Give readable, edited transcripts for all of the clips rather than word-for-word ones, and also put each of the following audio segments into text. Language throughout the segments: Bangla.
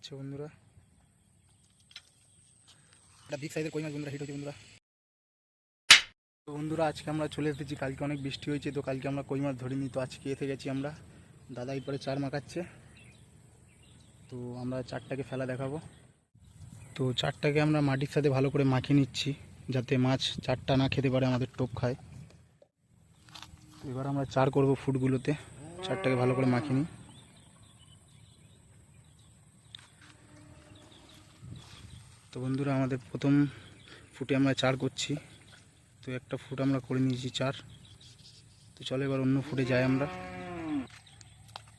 খাচ্ছে বন্ধুরা। একটা বিগ সাইজের কই মাছ বন্ধুরা, হিট হচ্ছে বন্ধুরা। তো বন্ধুরা আজকে আমরা চলে এসেছি, কালকে অনেক বৃষ্টি হয়েছে তো কালকে আমরা কই মাছ ধরিনি, তো আজকে এসে গেছি আমরা। দাদা এরপরে চার মাখাচ্ছে, তো আমরা চারটাকে ফেলা দেখাবো। তো চারটাকে আমরা মাটির সাথে ভালো করে মাখিয়ে নিচ্ছি যাতে মাছ চারটা না খেতে পারে, আমাদের টোপ খায়। এবার আমরা চার করব ফুটগুলোতে, চারটাকে ভালো করে মাখিয়ে নিই। তো বন্ধুরা আমাদের প্রথম ফুটে আমরা চার করছি, তো একটা ফুট আমরা করে নিয়েছি চার। তো চলো এবার অন্য ফুটে যাই আমরা।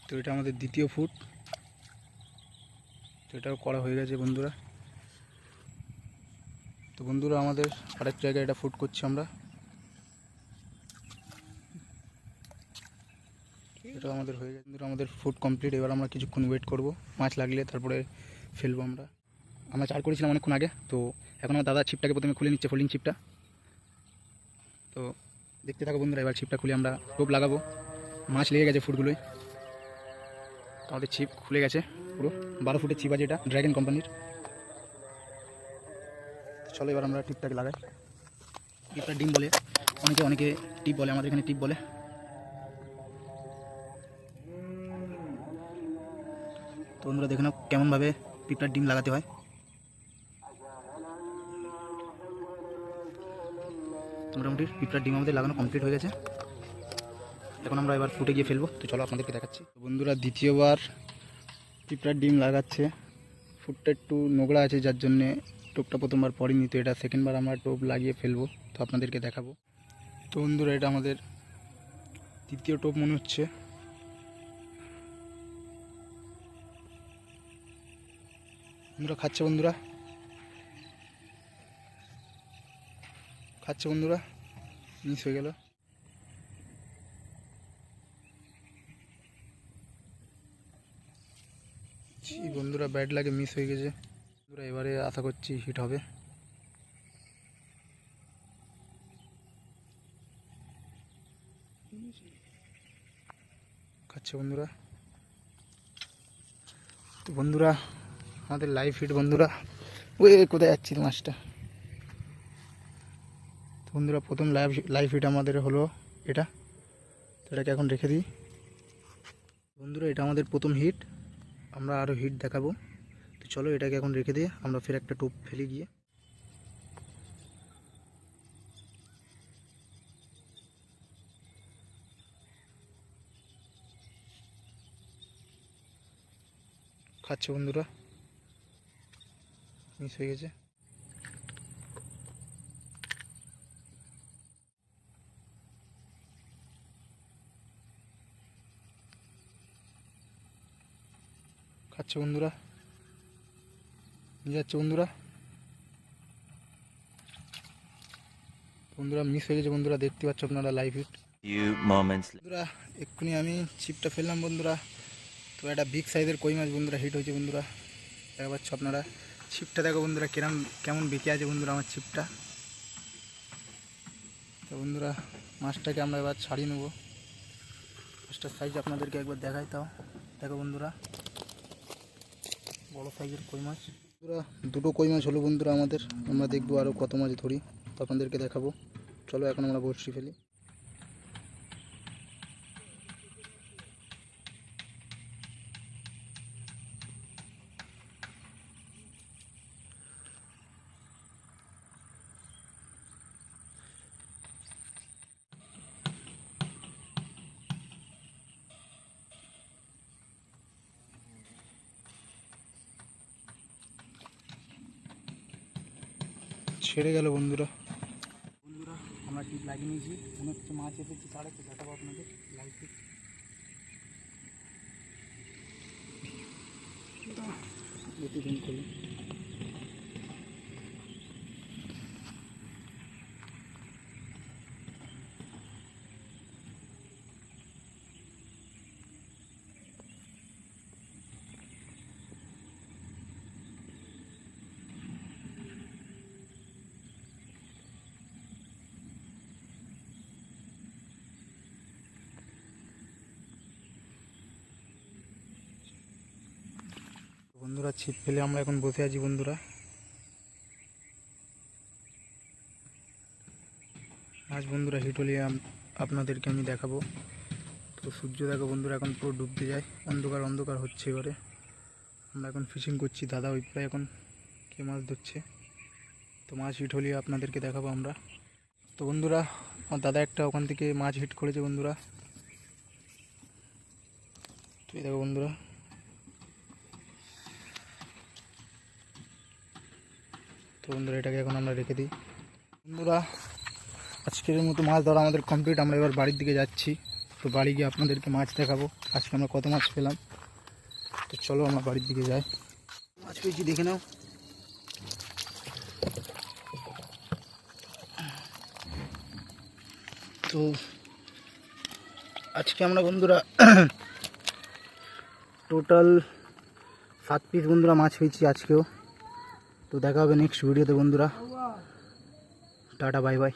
তো এটা আমাদের দ্বিতীয় ফুট, তো এটাও করা হয়ে গেছে বন্ধুরা। তো বন্ধুরা আমাদের আরেক জায়গায় এটা ফুট করছি আমরা, এটা আমাদের হয়ে গেছে বন্ধুরা, আমাদের ফুট কমপ্লিট। এবার আমরা কিছুক্ষণ ওয়েট করব, মাছ লাগলে তারপরে ফেলবো আমরা। আমরা চার করেছিলাম অনেকক্ষণ আগে, তো এখন আমার দাদা ছিপটাকে প্রথমে খুলে নিচ্ছে, ফোল্ডিং ছিপটা। তো দেখতে থাকো বন্ধুরা, এবার ছিপটা খুলে আমরা টোপ লাগাবো। মাছ লেগে গেছে ফুটগুলোই, আমাদের ছিপ খুলে গেছে পুরো। 12 ফুটের ছিপ আছে, এটা ড্র্যাগন কোম্পানির। চলো এবার আমরা টিপটাকে লাগাই। টিপটা ডিম বলে, অনেকে টিপ বলে, আমাদের এখানে টিপ বলে। তো বন্ধুরা দেখে নাও কেমনভাবে টিপটার ডিম লাগাতে হয়। মোটামুটি পিঁপড়ার ডিম আমাদের লাগানো কমপ্লিট হয়ে গেছে। এখন আমরা এবার ফুটে গিয়ে ফেলবো, তো চলো আপনাদেরকে দেখাচ্ছি। বন্ধুরা দ্বিতীয়বার পিঁপড়ার ডিম লাগাচ্ছে। ফুটটা একটু নোংরা আছে যার জন্যে টোপটা প্রথমবার পড়েনি, তো এটা সেকেন্ডবার আমরা টোপ লাগিয়ে ফেলবো, তো আপনাদেরকে দেখাবো। তো বন্ধুরা এটা আমাদের তৃতীয় টোপ মনে হচ্ছে। বন্ধুরা খাচ্ছে, বন্ধুরা খাচ্ছে, বন্ধুরা মিস হয়ে গেল। বন্ধুরা ব্যাড লাগে, মিস হয়ে গেছে বন্ধুরা। এবারে আশা করছি হিট হবে। খাচ্ছে বন্ধুরা। তো বন্ধুরা আমাদের লাইভ হিট বন্ধুরা। ওই কোথায় যাচ্ছি মাছটা। তো বন্ধুরা প্রথম লাইভ হিট আমাদের হলো এটা, তো এটাকে এখন রেখে দিই। বন্ধুরা এটা আমাদের প্রথম হিট, আমরা আরও হিট দেখাবো। তো চলো এটাকে এখন রেখে দিয়ে আমরা ফের একটা টোপ ফেলে গিয়ে। খাচ্ছে বন্ধুরা, মিস হয়ে গেছে। খাচ্ছে বন্ধুরা, নিয়ে যাচ্ছে বন্ধুরা। বন্ধুরা মিস হয়ে গেছে বন্ধুরা, দেখতে পাচ্ছ আপনারা লাইভ হিট। বন্ধুরা এক্ষুনি আমি ছিপটা ফেললাম বন্ধুরা, তো একটা বিগ সাইজের কই মাছ বন্ধুরা হিট হয়েছে বন্ধুরা। দেখা পাচ্ছ আপনারা, ছিপটা দেখো বন্ধুরা কেমন বেঁকে আছে বন্ধুরা আমার ছিপটা। তো বন্ধুরা মাছটাকে আমরা এবার ছাড়িয়ে নেবো। মাছটার সাইজ আপনাদেরকে একবার দেখাই, তাও দেখো বন্ধুরা, বড় সাইজের কই মাছ বন্ধুরা। দুটো কই মাছ হলো বন্ধুরা আমাদের। আমরা দেখবো আরও কত মাছ ধরি, তো আপনাদেরকে দেখাবো। চলো এখন আমরা বড়শি ফেলি। ছেড়ে গেল বন্ধুরা। বন্ধুরা আমরা টিপ লাগিয়ে নিয়েছি, অনেক কিছু মাছ এসেছে ছাড়ে, তো দেখাবো আপনাদের লাইভ টিপ। খুলি। বন্ধুরা ছিপ ফেলে আমরা এখন বসে আছি বন্ধুরা। আজ বন্ধুরা হিটলি আপনাদেরকে আমি দেখাবো। তো সূর্য দেখো বন্ধুরা এখন পুরো ডুবতে যায়, অন্ধকার অন্ধকার হচ্ছে। এবারে আমরা এখন ফিশিং করছি, দাদা ওই প্রায় এখন কে মাছ ধরছে। তো মাছ হিট হলে আপনাদেরকে দেখাবো আমরা। তো বন্ধুরা আমার দাদা একটা ওখান থেকে মাছ হিট করেছে বন্ধুরা। তো এই দেখো বন্ধুরা, তো বন্ধুরা এটাকে এখন আমরা রেখে দিই। বন্ধুরা আজকের মতো মাছ ধরা আমাদের কমপ্লিট। আমরা এবার বাড়ির দিকে যাচ্ছি। তো বাড়ি গিয়ে আপনাদেরকে মাছ দেখাবো আজকে আমরা কত মাছ পেলাম। তো চলো আমরা বাড়ির দিকে যাই। মাছ পেয়েছি দেখে নাও। তো আজকে আমরা বন্ধুরা টোটাল 7 পিস বন্ধুরা মাছ পেয়েছি আজকেও। তো দেখা হবে নেক্সট ভিডিওতে বন্ধুরা। Tata bye bye.